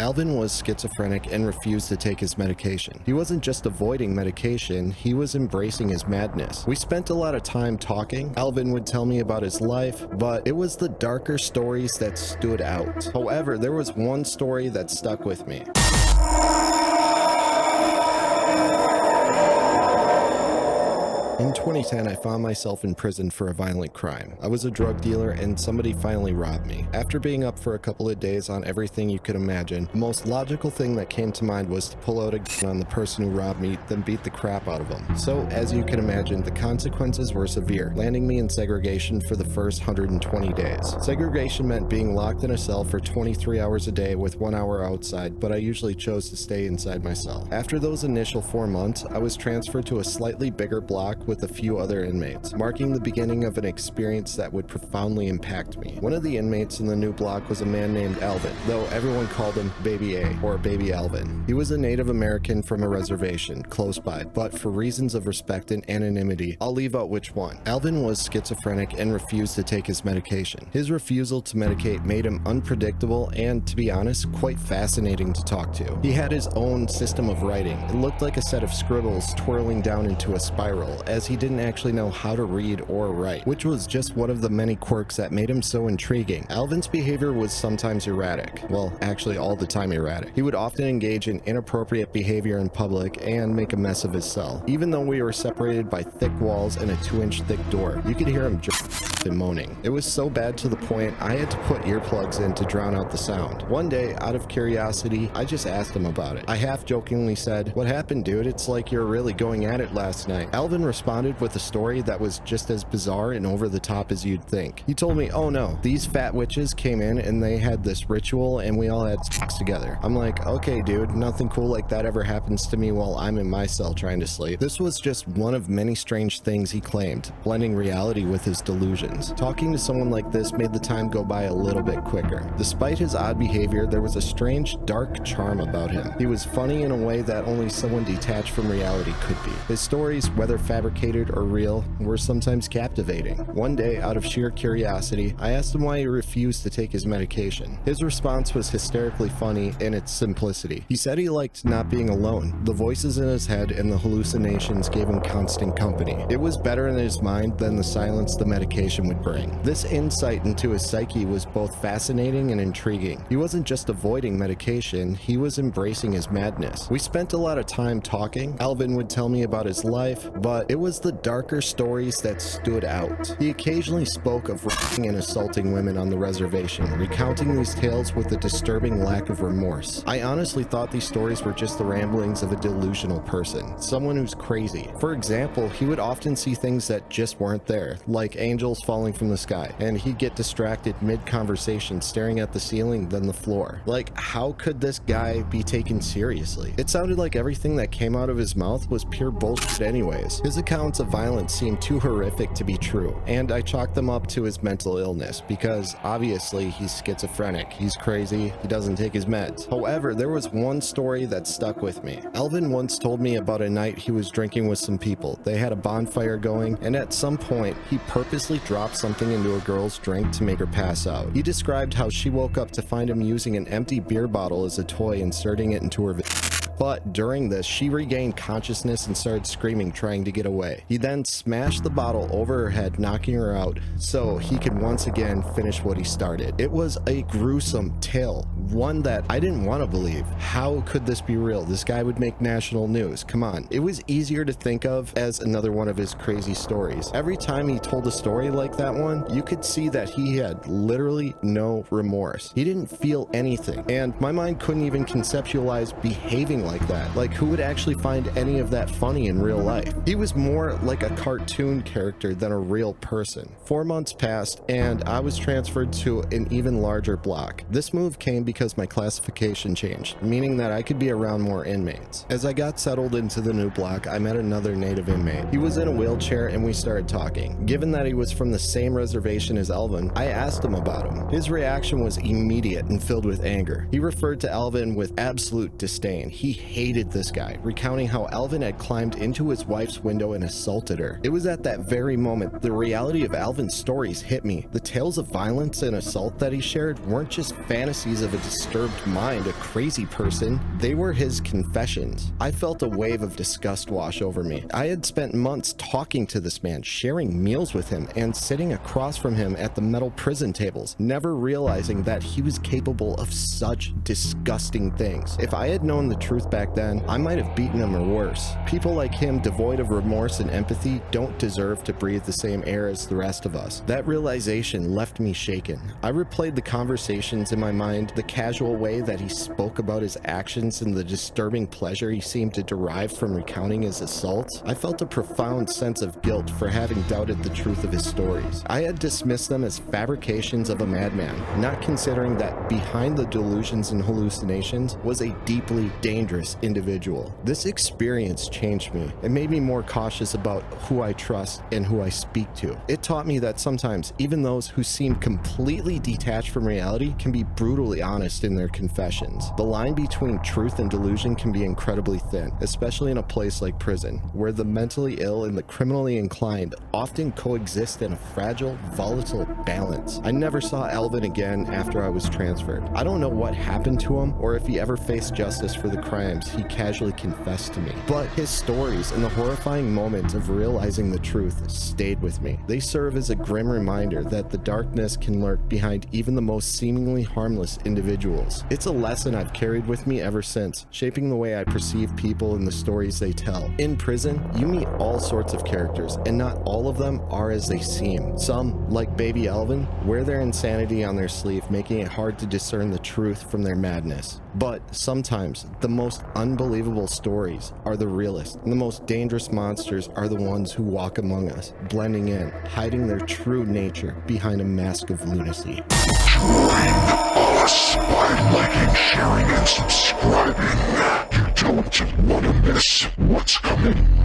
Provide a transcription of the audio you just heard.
Alvin was schizophrenic and refused to take his medication. He wasn't just avoiding medication, he was embracing his madness. We spent a lot of time talking. Alvin would tell me about his life, but it was the darker stories that stood out. However, there was one story that stuck with me. In 2010, I found myself in prison for a violent crime. I was a drug dealer and somebody finally robbed me. After being up for a couple of days on everything you could imagine, the most logical thing that came to mind was to pull out a gun on the person who robbed me, then beat the crap out of them. So, as you can imagine, the consequences were severe, landing me in segregation for the first 120 days. Segregation meant being locked in a cell for 23 hours a day with 1 hour outside, but I usually chose to stay inside my cell. After those initial 4 months, I was transferred to a slightly bigger block with a few other inmates, marking the beginning of an experience that would profoundly impact me. One of the inmates in the new block was a man named Alvin, though everyone called him Baby A, or Baby Alvin. He was a Native American from a reservation close by, but for reasons of respect and anonymity, I'll leave out which one. Alvin was schizophrenic and refused to take his medication. His refusal to medicate made him unpredictable and, to be honest, quite fascinating to talk to. He had his own system of writing. It looked like a set of scribbles twirling down into a spiral, as he didn't actually know how to read or write, which was just one of the many quirks that made him so intriguing. Alvin's behavior was sometimes erratic. Well, actually all the time erratic. He would often engage in inappropriate behavior in public and make a mess of his cell. Even though we were separated by thick walls and a 2-inch thick door, you could hear him and moaning. It was so bad to the point I had to put earplugs in to drown out the sound. One day, out of curiosity, I just asked him about it. I half-jokingly said, "What happened, dude? It's like you're really going at it last night." Alvin responded with a story that was just as bizarre and over the top as you'd think. He told me, "Oh no, these fat witches came in and they had this ritual and we all had sex together." I'm like, "Okay, dude, nothing cool like that ever happens to me while I'm in my cell trying to sleep." This was just one of many strange things he claimed, blending reality with his delusions. Talking to someone like this made the time go by a little bit quicker. Despite his odd behavior, there was a strange, dark charm about him. He was funny in a way that only someone detached from reality could be. His stories, whether fabricated or real, were sometimes captivating. One day, out of sheer curiosity, I asked him why he refused to take his medication. His response was hysterically funny in its simplicity. He said he liked not being alone. The voices in his head and the hallucinations gave him constant company. It was better in his mind than the silence the medication would bring. This insight into his psyche was both fascinating and intriguing. He wasn't just avoiding medication, he was embracing his madness. We spent a lot of time talking. Alvin would tell me about his life, but it was the darker stories that stood out. He occasionally spoke of raping and assaulting women on the reservation, recounting these tales with a disturbing lack of remorse. I honestly thought these stories were just the ramblings of a delusional person, someone who's crazy. For example, he would often see things that just weren't there, like angels falling from the sky, and he'd get distracted mid-conversation staring at the ceiling then the floor. Like, how could this guy be taken seriously? It sounded like everything that came out of his mouth was pure bullshit anyways. His accounts of violence seemed too horrific to be true, and I chalked them up to his mental illness, because obviously he's schizophrenic, he's crazy, he doesn't take his meds. However, there was one story that stuck with me. Alvin once told me about a night he was drinking with some people. They had a bonfire going, and at some point, he purposely dropped something into a girl's drink to make her pass out. He described how she woke up to find him using an empty beer bottle as a toy, inserting it into her but during this, she regained consciousness and started screaming, trying to get away. He then smashed the bottle over her head, knocking her out, so he could once again finish what he started. It was a gruesome tale, one that I didn't want to believe. How could this be real? This guy would make national news. Come on. It was easier to think of as another one of his crazy stories. Every time he told a story like that one, you could see that he had literally no remorse. He didn't feel anything, and my mind couldn't even conceptualize behaving like that. Like, who would actually find any of that funny in real life? He was more like a cartoon character than a real person. 4 months passed, and I was transferred to an even larger block. This move came because my classification changed, meaning that I could be around more inmates. As I got settled into the new block, I met another native inmate. He was in a wheelchair, and we started talking. Given that he was from the same reservation as Alvin, I asked him about him. His reaction was immediate and filled with anger. He referred to Alvin with absolute disdain. He hated this guy, recounting how Alvin had climbed into his wife's window and assaulted her. It was at that very moment the reality of Alvin's stories hit me. The tales of violence and assault that he shared weren't just fantasies of a disturbed mind, a crazy person. They were his confessions. I felt a wave of disgust wash over me. I had spent months talking to this man, sharing meals with him, and sitting across from him at the metal prison tables, never realizing that he was capable of such disgusting things. If I had known the truth back then, I might have beaten him or worse. People like him, devoid of remorse and empathy, don't deserve to breathe the same air as the rest of us. That realization left me shaken. I replayed the conversations in my mind, the casual way that he spoke about his actions and the disturbing pleasure he seemed to derive from recounting his assaults. I felt a profound sense of guilt for having doubted the truth of his stories. I had dismissed them as fabrications of a madman, not considering that behind the delusions and hallucinations was a deeply dangerous individual. This experience changed me. It made me more cautious about who I trust and who I speak to. It taught me that sometimes even those who seem completely detached from reality can be brutally honest in their confessions. The line between truth and delusion can be incredibly thin, especially in a place like prison, where the mentally ill and the criminally inclined often coexist in a fragile, volatile balance. I never saw Alvin again after I was transferred. I don't know what happened to him or if he ever faced justice for the crimes he casually confessed to me, but his stories and the horrifying moment of realizing the truth stayed with me. They serve as a grim reminder that the darkness can lurk behind even the most seemingly harmless individuals. It's a lesson I've carried with me ever since, shaping the way I perceive people and the stories they tell. In prison, you meet all sorts of characters, and not all of them are as they seem. Some, like Baby Alvin, wear their insanity on their sleeve, making it hard to discern the truth from their madness. But sometimes, the most unbelievable stories are the realest, and the most dangerous monsters are the ones who walk among us, blending in, hiding their true nature behind a mask of lunacy. Join us by liking, sharing, and subscribing. You don't want to miss what's coming